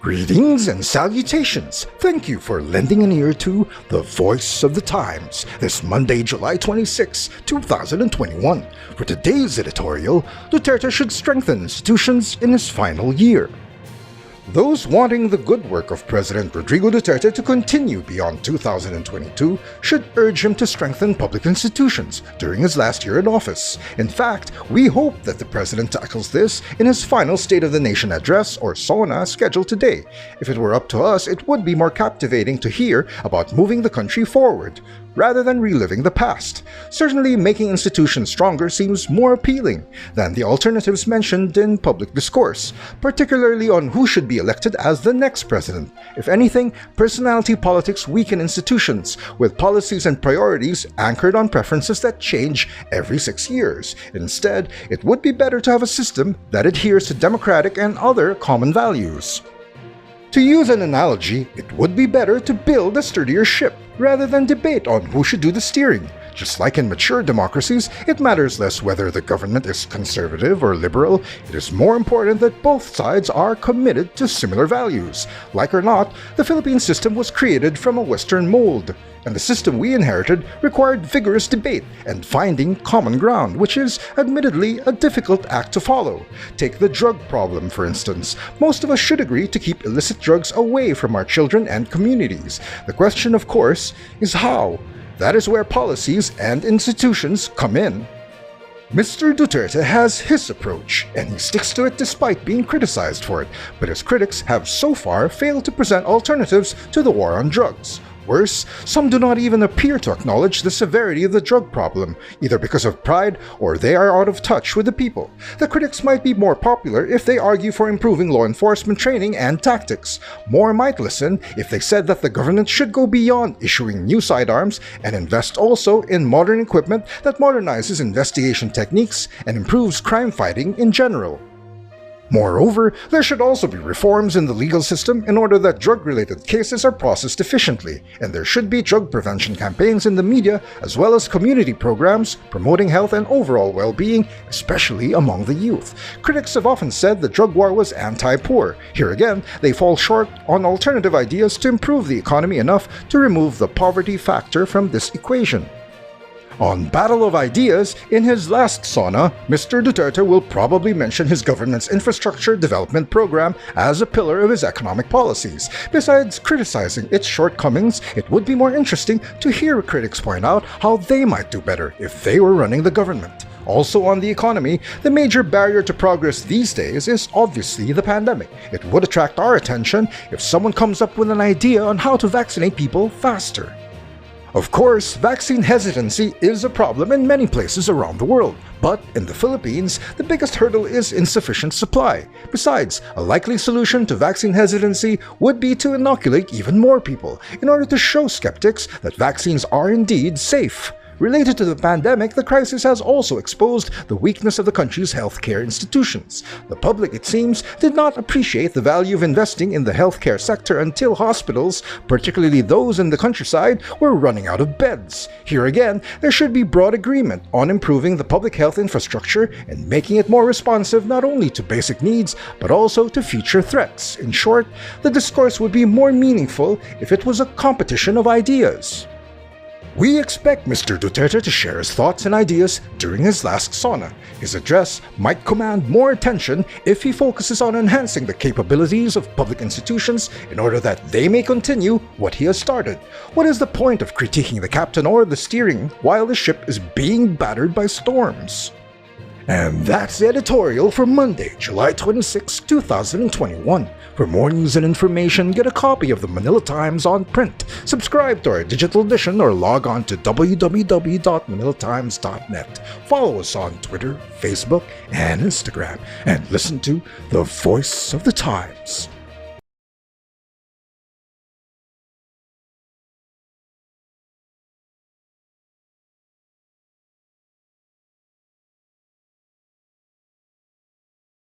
Greetings and salutations. Thank you for lending an ear to the Voice of the Times this Monday, July 26, 2021. For today's editorial, Duterte should strengthen institutions in his final year. Those wanting the good work of President Rodrigo Duterte to continue beyond 2022 should urge him to strengthen public institutions during his last year in office. In fact, we hope that the president tackles this in his final State of the Nation address, or SONA, scheduled today. If it were up to us, it would be more captivating to hear about moving the country forward, rather than reliving the past. Certainly, making institutions stronger seems more appealing than the alternatives mentioned in public discourse, particularly on who should be elected as the next president. If anything, personality politics weaken institutions, with policies and priorities anchored on preferences that change every 6 years. Instead, it would be better to have a system that adheres to democratic and other common values. To use an analogy, it would be better to build a sturdier ship rather than debate on who should do the steering. Just like in mature democracies, it matters less whether the government is conservative or liberal. It is more important that both sides are committed to similar values. Like or not, the Philippine system was created from a Western mold, and the system we inherited required vigorous debate and finding common ground, which is admittedly a difficult act to follow. Take the drug problem, for instance. Most of us should agree to keep illicit drugs away from our children and communities. The question, of course, is how. That is where policies and institutions come in. Mr. Duterte has his approach, and he sticks to it despite being criticized for it, but his critics have so far failed to present alternatives to the war on drugs. Worse, some do not even appear to acknowledge the severity of the drug problem, either because of pride or they are out of touch with the people. The critics might be more popular if they argue for improving law enforcement training and tactics. More might listen if they said that the government should go beyond issuing new sidearms and invest also in modern equipment that modernizes investigation techniques and improves crime fighting in general. Moreover, there should also be reforms in the legal system in order that drug-related cases are processed efficiently, and there should be drug prevention campaigns in the media as well as community programs promoting health and overall well-being, especially among the youth. Critics have often said the drug war was anti-poor. Here again, they fall short on alternative ideas to improve the economy enough to remove the poverty factor from this equation. On Battle of Ideas, in his last SONA, Mr. Duterte will probably mention his government's infrastructure development program as a pillar of his economic policies. Besides criticizing its shortcomings, it would be more interesting to hear critics point out how they might do better if they were running the government. Also on the economy, the major barrier to progress these days is obviously the pandemic. It would attract our attention if someone comes up with an idea on how to vaccinate people faster. Of course, vaccine hesitancy is a problem in many places around the world, but in the Philippines, the biggest hurdle is insufficient supply. Besides, a likely solution to vaccine hesitancy would be to inoculate even more people in order to show skeptics that vaccines are indeed safe. Related to the pandemic, the crisis has also exposed the weakness of the country's healthcare institutions. The public, it seems, did not appreciate the value of investing in the healthcare sector until hospitals, particularly those in the countryside, were running out of beds. Here again, there should be broad agreement on improving the public health infrastructure and making it more responsive not only to basic needs, but also to future threats. In short, the discourse would be more meaningful if it was a competition of ideas. We expect Mr. Duterte to share his thoughts and ideas during his last SONA. His address might command more attention if he focuses on enhancing the capabilities of public institutions in order that they may continue what he has started. What is the point of critiquing the captain or the steering while the ship is being battered by storms? And that's the editorial for Monday, July 26, 2021. For more news and information, get a copy of the Manila Times on print. Subscribe to our digital edition or log on to www.manilatimes.net. Follow us on Twitter, Facebook, and Instagram. And listen to the Voice of the Times.